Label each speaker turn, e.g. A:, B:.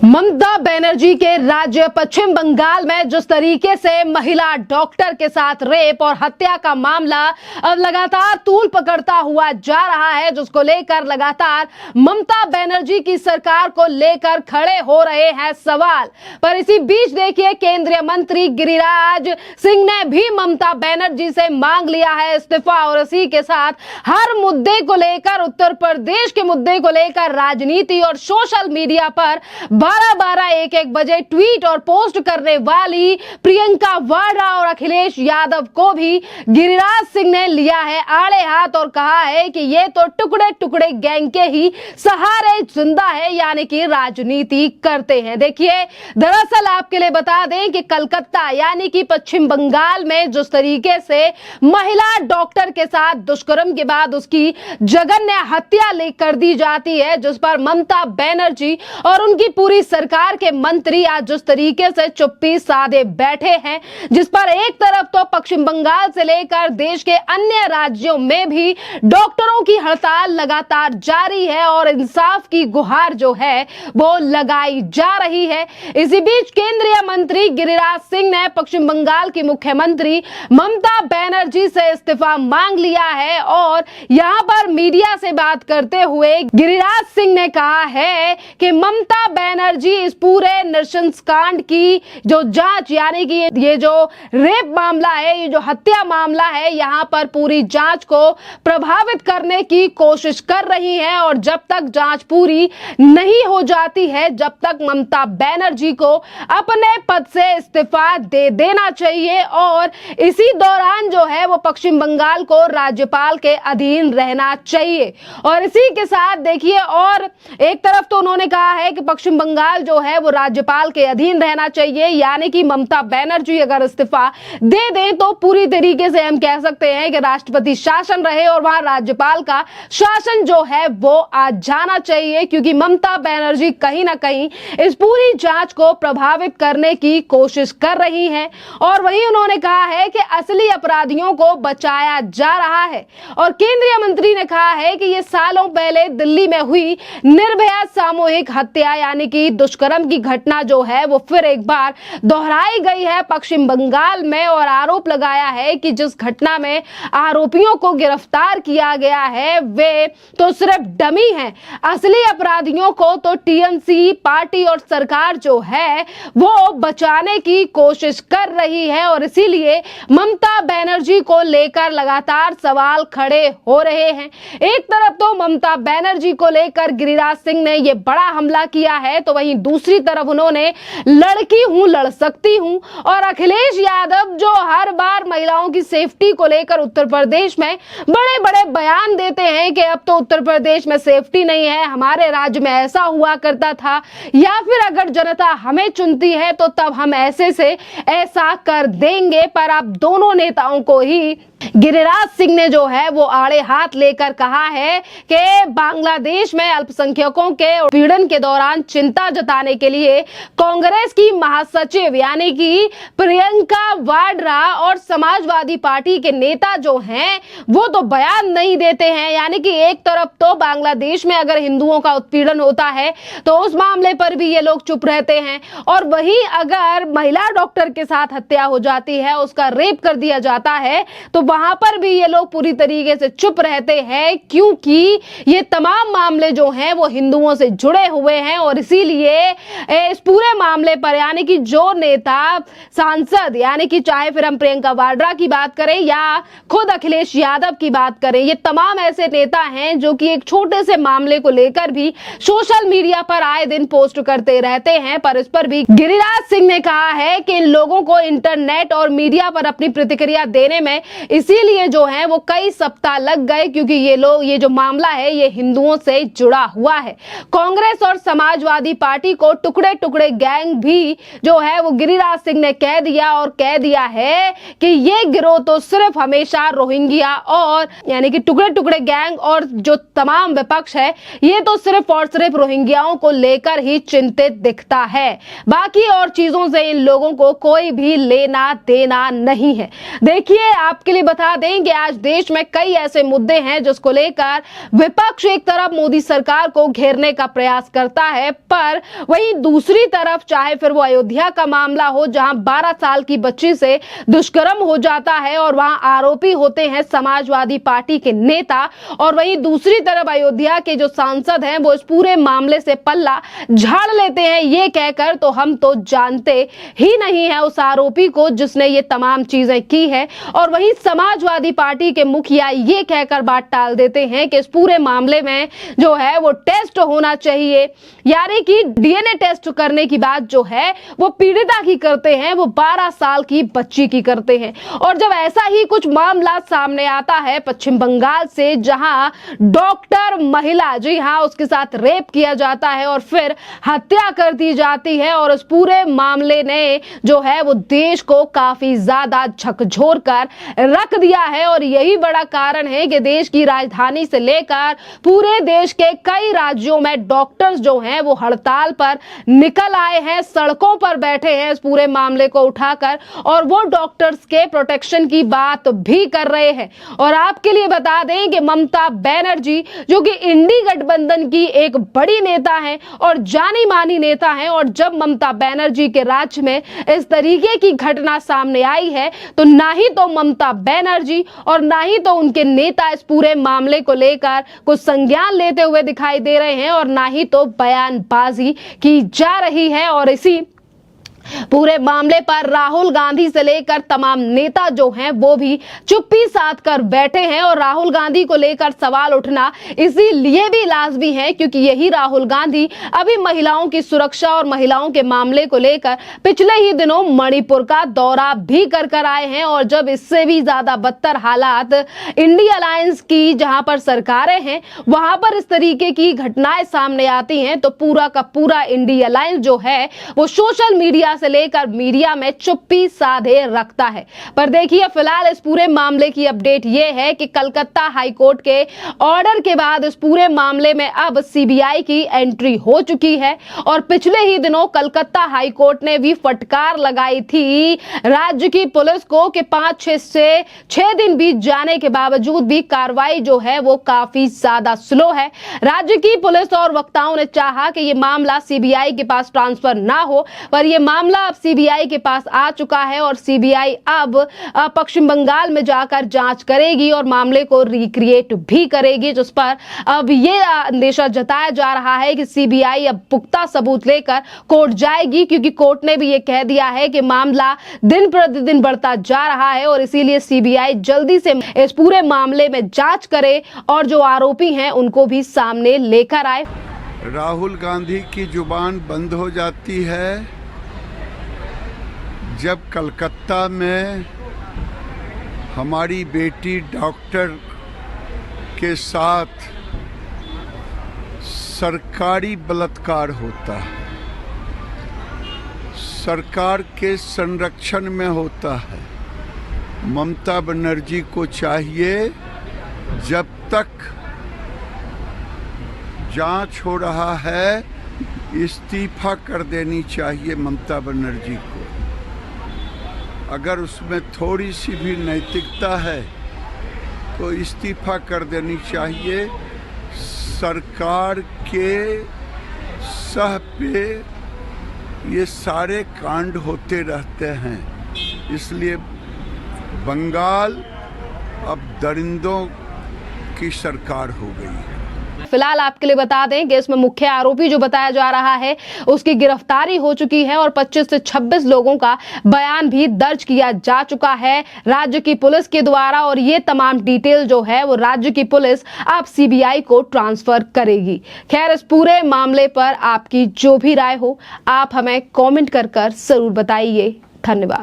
A: ममता बनर्जी के राज्य पश्चिम बंगाल में जिस तरीके से महिला डॉक्टर के साथ रेप और हत्या का मामला अब लगातार तूल पकड़ता हुआ जा रहा है, जिसको लेकर लगातार ममता बनर्जी की सरकार को लेकर खड़े हो रहे हैं सवाल। पर इसी बीच देखिए, केंद्रीय मंत्री गिरिराज सिंह ने भी ममता बनर्जी से मांग लिया है इस्तीफा और इसी के साथ हर मुद्दे को लेकर, उत्तर प्रदेश के मुद्दे को लेकर राजनीति और सोशल मीडिया पर 12-12 1-1 बजे ट्वीट और पोस्ट करने वाली प्रियंका वाड्रा और अखिलेश यादव को भी गिरिराज सिंह ने लिया है आड़े हाथ और कहा है कि ये तो टुकड़े टुकड़े गैंग के ही सहारे जिंदा है, यानी कि राजनीति करते हैं। देखिए, दरअसल आपके लिए बता दें कि कलकत्ता यानी कि पश्चिम बंगाल में जिस तरीके से महिला डॉक्टर के साथ दुष्कर्म के बाद उसकी जघन्य हत्या कर दी जाती है, जिस पर ममता बनर्जी और उनकी पूरी सरकार के मंत्री आज जिस तरीके से चुप्पी साधे बैठे हैं, जिस पर एक तरफ तो पश्चिम बंगाल से लेकर देश के अन्य राज्यों में भी डॉक्टरों की हड़ताल लगातार जारी है और इंसाफ की गुहार जो है वो लगाई जा रही है। इसी बीच केंद्रीय मंत्री गिरिराज सिंह ने पश्चिम बंगाल की मुख्यमंत्री ममता बनर्जी से इस्तीफा मांग लिया है और यहां पर मीडिया से बात करते हुए गिरिराज सिंह ने कहा है कि ममता बनर्जी इस पूरे नृशंस कांड की जो जांच, यानी कि ये जो रेप मामला है, ये जो हत्या मामला है, यहां पर पूरी जांच को प्रभावित करने की कोशिश कर रही है और जब तक जांच पूरी नहीं हो जाती है, जब तक ममता बनर्जी को अपने पद से इस्तीफा दे देना चाहिए और इसी दौरान जो है वो पश्चिम बंगाल को राज्यपाल के अधीन रहना चाहिए। और इसी के साथ देखिए, और एक तरफ तो उन्होंने कहा है कि पश्चिम बंगाल जो है वो राज्यपाल के अधीन रहना चाहिए, यानी कि ममता बनर्जी अगर इस्तीफा दे दें तो पूरी तरीके से हम कह सकते हैं कि राष्ट्रपति शासन रहे और वहां राज्यपाल का शासन जो है वो आ जाना चाहिए, क्योंकि ममता बनर्जी कहीं ना कहीं इस पूरी जांच को प्रभावित करने की कोशिश कर रही हैं। और वहीं उन्होंने कहा है कि असली अपराधियों को बचाया जा रहा है और केंद्रीय मंत्री ने कहा है कि ये सालों पहले दिल्ली में हुई निर्भया सामूहिक हत्या यानी कि दुष्कर्म की घटना जो है वो फिर एक बार दोहराई गई है पश्चिम बंगाल में और आरोप लगाया है कि जिस घटना में आरोपियों को गिरफ्तार किया गया है वे तो सिर्फ डमी हैं, असली अपराधियों को तो टीएमसी पार्टी और सरकार जो है वो बचाने की कोशिश कर रही है और इसीलिए ममता बनर्जी को लेकर लगातार सवाल खड़े हो रहे हैं। एक तरफ तो ममता बनर्जी को लेकर गिरिराज सिंह ने यह बड़ा हमला किया है, तो वहीं दूसरी तरफ उन्होंने लड़की हूं लड़ सकती हूं और अखिलेश यादव जो हर बार महिलाओं की सेफ्टी को लेकर उत्तर प्रदेश में बड़े बड़े बयान देते हैं कि अब तो उत्तर प्रदेश में सेफ्टी नहीं है, हमारे राज्य में ऐसा हुआ करता था, या फिर अगर जनता हमें चुनती है तो तब हम ऐसे से ऐसा कर देंगे। पर अब दोनों नेताओं को ही गिरिराज सिंह ने जो है वो आड़े हाथ लेकर कहा है कि बांग्लादेश में अल्पसंख्यकों के पीड़न के दौरान चिंता जताने के लिए कांग्रेस की महासचिव यानी कि प्रियंका वाड्रा और समाजवादी पार्टी के नेता जो हैं वो तो बयान नहीं देते हैं, यानी कि एक तरफ तो बांग्लादेश में अगर हिंदुओं का उत्पीड़न होता है तो उस मामले पर भी ये लोग चुप रहते हैं और वहीं अगर महिला डॉक्टर के साथ हत्या हो जाती है, उसका रेप कर दिया जाता है, तो वहां पर भी ये लोग पूरी तरीके से चुप रहते हैं, क्योंकि ये तमाम मामले जो हैं वो हिंदुओं से जुड़े हुए हैं और इसीलिए इस पूरे मामले पर यानी कि जो नेता सांसद यानी कि चाहे फिर हम प्रियंका वाड्रा की बात करें या खुद अखिलेश यादव की बात करें, ये तमाम ऐसे नेता हैं जो कि एक छोटे से मामले को लेकर भी सोशल मीडिया पर आए दिन पोस्ट करते रहते हैं। पर इस पर भी गिरिराज सिंह ने कहा है कि इन लोगों को इंटरनेट और मीडिया पर अपनी प्रतिक्रिया देने में इसीलिए जो है वो कई सप्ताह लग गए, क्योंकि ये जो मामला है ये हिंदुओं से जुड़ा हुआ है। कांग्रेस और समाजवादी पार्टी को टुकड़े टुकड़े गैंग भी जो है वो गिरिराज सिंह ने कह दिया है कि ये गिरोह तो सिर्फ हमेशा रोहिंग्या और यानी कि टुकड़े टुकड़े गैंग और जो तमाम विपक्ष है ये तो सिर्फ और सिर्फ रोहिंग्याओं को लेकर ही चिंतित दिखता है, बाकी और चीजों से इन लोगों को कोई भी लेना देना नहीं है। देखिए, आपके लिए बता दें कि आज देश में कई ऐसे मुद्दे हैं जिसको लेकर विपक्ष एक तरफ मोदी सरकार को घेरने का प्रयास करता है, पर वहीं दूसरी तरफ चाहे फिर वो अयोध्या का मामला हो जहां 12 साल की बच्ची से दुष्कर्म हो जाता है और वहां आरोपी होते हैं समाजवादी पार्टी के नेता, और वहीं दूसरी तरफ अयोध्या के जो सांसद हैं वो इस पूरे मामले से पल्ला झाड़ लेते हैं ये कहकर तो हम तो जानते ही नहीं है उस आरोपी को जिसने ये तमाम चीजें की है, और वहीं समाजवादी पार्टी के मुखिया ये कहकर बात टाल देते हैं कि इस पूरे मामले में जो है वो टेस्ट होना चाहिए, यानी कि डीएनए टेस्ट करने की बात जो है वो पीड़िता की करते हैं, वो 12 साल की बच्ची की करते हैं। और जब ऐसा ही कुछ मामला सामने आता है पश्चिम बंगाल से जहां डॉक्टर महिला, जी हां, उसके साथ रेप किया जाता है और फिर हत्या कर दी जाती है, और इस पूरे मामले ने जो है वो देश को काफी ज्यादा झकझोर कर रख दिया है, और यही बड़ा कारण है कि देश की राजधानी से लेकर पूरे देश के कई राज्यों में डॉक्टर्स जो हैं वो हड़ताल पर निकल आए हैं, सड़कों पर बैठे हैं इस पूरे मामले को उठाकर, और वो डॉक्टर्स के प्रोटेक्शन की बात भी कर रहे हैं। और आपके लिए बता दें कि ममता बनर्जी जो कि इंडी गठबंधन की एक बड़ी नेता है और जानी मानी नेता है, और जब ममता बनर्जी के राज्य में इस तरीके की घटना सामने आई है तो ना ही तो ममता बनर्जी और ना ही तो उनके नेता इस पूरे मामले को लेकर कुछ संज्ञान लेते हुए दिखाई दे रहे हैं, और ना ही तो बयानबाजी की जा रही है। और इसी पूरे मामले पर राहुल गांधी से लेकर तमाम नेता जो हैं वो भी चुप्पी साध कर बैठे हैं, और राहुल गांधी को लेकर सवाल उठना इसीलिए भी लाजमी है क्योंकि यही राहुल गांधी अभी महिलाओं की सुरक्षा और महिलाओं के मामले को लेकर पिछले ही दिनों मणिपुर का दौरा भी कर आए हैं, और जब इससे भी ज्यादा बदतर हालात इंडिया अलायंस की जहां पर सरकारें हैं वहां पर इस तरीके की घटनाएं सामने आती हैं तो पूरा का पूरा इंडिया अलायंस जो है वो सोशल मीडिया से लेकर मीडिया में चुप्पी साधे रखता है। पर देखिए फिलहाल इस पूरे मामले की अपडेट यह है कि कलकत्ता हाईकोर्ट के ऑर्डर के बाद इस पूरे मामले में अब सीबीआई की एंट्री हो चुकी है, और पिछले ही दिनों कलकत्ता हाईकोर्ट ने भी फटकार लगाई थी राज्य की पुलिस को कि 5 से 6 दिन बीत जाने के बावजूद भी कार्रवाई जो है वो काफी ज्यादा स्लो है। राज्य की पुलिस और वक्ताओं ने चाहा कि यह मामला सीबीआई के पास ट्रांसफर ना हो, पर यह मामला अब सीबीआई के पास आ चुका है, और सीबीआई अब पश्चिम बंगाल में जाकर जांच करेगी और मामले को रिक्रिएट भी करेगी, जिस पर अब ये अंदेशा जताया जा रहा है कि सीबीआई अब पुख्ता सबूत लेकर कोर्ट जाएगी, क्योंकि कोर्ट ने भी ये कह दिया है कि मामला दिन प्रतिदिन बढ़ता जा रहा है, और इसीलिए सीबीआई जल्दी से इस पूरे मामले में जांच करे और जो आरोपी हैं उनको भी सामने लेकर आए।
B: राहुल गांधी की जुबान बंद हो जाती है जब कलकत्ता में हमारी बेटी डॉक्टर के साथ सरकारी बलात्कार होता है, सरकार के संरक्षण में होता है। ममता बनर्जी को चाहिए जब तक जांच हो रहा है इस्तीफा कर देनी चाहिए ममता बनर्जी को। अगर उसमें थोड़ी सी भी नैतिकता है तो इस्तीफा कर देनी चाहिए। सरकार के सह पे ये सारे कांड होते रहते हैं, इसलिए बंगाल अब दरिंदों की सरकार हो गई है।
A: फिलहाल आपके लिए बता दें कि इसमें मुख्य आरोपी जो बताया जा रहा है उसकी गिरफ्तारी हो चुकी है, और 25 से 26 लोगों का बयान भी दर्ज किया जा चुका है राज्य की पुलिस के द्वारा, और ये तमाम डिटेल जो है वो राज्य की पुलिस अब सीबीआई को ट्रांसफर करेगी। खैर, इस पूरे मामले पर आपकी जो भी राय हो आप हमें कमेंट कर जरूर बताइए। धन्यवाद।